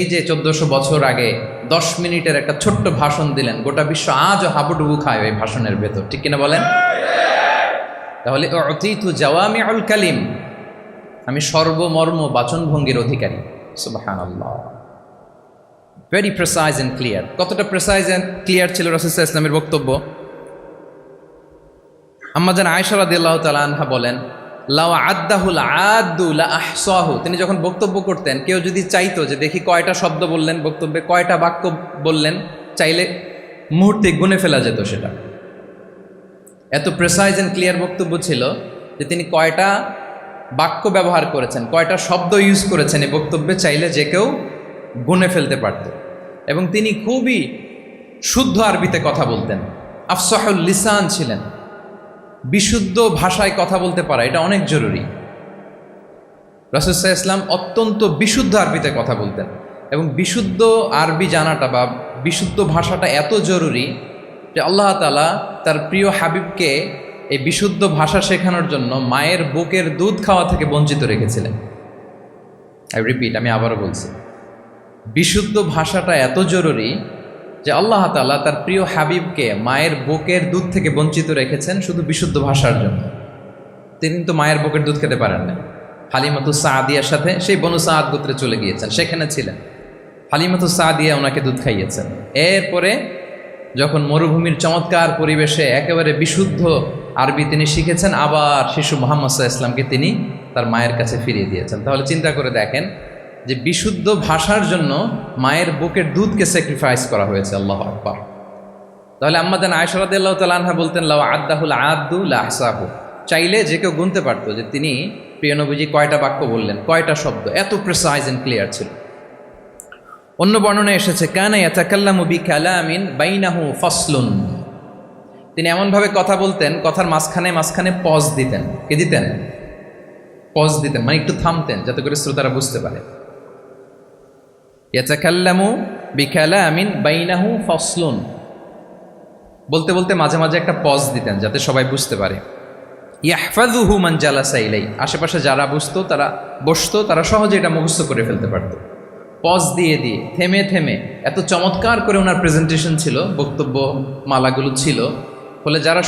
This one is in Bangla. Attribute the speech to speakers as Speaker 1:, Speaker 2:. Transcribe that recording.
Speaker 1: এই যে 1400 বছর আগে 10 মিনিটের একটা ছোট্ট ভাষণ দিলেন, গোটা বিশ্ব আজও হাবুডুবু খায় ওই ভাষণের ভেতর, ঠিক কিনা বলেন? তাহলে উতিতু জাওয়ামিউল কালিম, আমি সর্বমর্ম বাচনভঙ্গির অধিকারী। সুবহানাল্লাহ, ভেরি প্রেসাইজ এন্ড ক্লিয়ার। কতটা প্রেসাইজ এন্ড ক্লিয়ার ছিল রাসূল সাল্লাল্লাহু আলাইহি ওয়াসাল্লামের বক্তব্য? আম্মাজান আয়েশা রাদিয়াল্লাহু তাআলা আনহা বলেন, লাউ আদ্দাহুল আদ্দু লা আহসাহু, তিনি যখন বক্তব্য করতেন, কেউ যদি চাইতো যে দেখি কয়টা শব্দ বললেন বক্তব্যে, কয়টা বাক্য বললেন, চাইলে মুহূর্তে গুনে ফেলা যেত সেটা। এত প্রেসাইজ এন্ড ক্লিয়ার বক্তব্য ছিল যে তিনি কয়টা বাক্য ব্যবহার করেছেন, কয়টা শব্দ ইউজ করেছেন এই বক্তব্যে, চাইলে যে কেউ গুনে ফেলতে পারত। এবং তিনি খুবই শুদ্ধ আরবিতে কথা বলতেন, আফসাহুল লিসান ছিলেন। বিশুদ্ধ ভাষায় কথা বলতে পারা এটা অনেক জরুরি। রাসূল সাল্লাল্লাহু আলাইহি ওয়াসাল্লাম অত্যন্ত বিশুদ্ধ আরবিতে কথা বলতেন, এবং বিশুদ্ধ আরবি জানাটা বা বিশুদ্ধ ভাষাটা এত জরুরি যে আল্লাহ তাআলা তার প্রিয় হাবিবকে এই বিশুদ্ধ ভাষা শেখানোর জন্য মায়ের বুকের দুধ খাওয়া থেকে বঞ্চিত রেখেছিলেন। আই রিপিট, আমি আবারও বলছি, বিশুদ্ধ ভাষাটা এত জরুরি যে আল্লাহ তাআলা তার প্রিয় হাবিবকে মায়ের বুকের দুধ থেকে বঞ্চিত রেখেছেন শুধু বিশুদ্ধ ভাষার জন্য। তিনি কিন্তু মায়ের বুকের দুধ খেতে পারেন না। হালিমাতু সাদিয়ার সাথে সেই বনু সাদ গোত্রে চলে গিয়েছেন, সেখানে ছিলেন। হালিমাতু সাদিয়া ওনাকে দুধ খাইয়েছেন। এরপরে যখন মরুভূমির চমৎকার পরিবেশে একেবারে বিশুদ্ধ আরবি তিনি শিখেছেন, আবার শিশু মুহাম্মদ সাল্লাল্লাহু আলাইহি ওয়াসাল্লামকে তিনি তার মায়ের কাছে ফিরিয়ে দিয়েছেন। তাহলে চিন্তা করে দেখেন যে বিশুদ্ধ ভাষার জন্য মায়ের বুকের দুধকে স্যাক্রিফাইস করা হয়েছে। আল্লাহু আকবার। তাহলে আম্মাজান আয়েশা রাদিয়াল্লাহু তাআলা আনহা বলতেন, লাউ আদ্দাহুল আদ্দু লা আহসাহু, চাইলে যে কেউ গুনতে পারতো যে তিনি প্রিয় নবীজি কয়টা বাক্য বললেন, কয়টা শব্দ। এত প্রিসাইজ এন্ড ক্লিয়ার ছিল। অন্য বর্ণনায় এসেছে, কানা ইয়াতাকাল্লামু বিকালামিন বাইনাহু ফাসলুন, তিনি এমনভাবে কথা বলতেন, কথার মাঝখানে মাঝখানে পজ দিতেন। কে দিতেন? পজ দিতেন, মানে একটু থামতেন যাতে করে শ্রোতারা বুঝতে পারে। ইয়াতাকাল্লামু বিকালামিন বাইনাহু ফাসলুন, বলতে বলতে মাঝে মাঝে একটা পজ দিতেন যাতে সবাই বুঝতে পারে। ইয়াহফাযুহু মান জালাসা ইলাই, আশেপাশে যারা বসতো তারা সহজে এটা মুখস্থ করে ফেলতে পারত। পজ দিয়ে দিয়ে থেমে থেমে এত চমৎকার করে ওনার প্রেজেন্টেশন ছিল, বক্তব্য মালাগুলো ছিল, ফলে যারা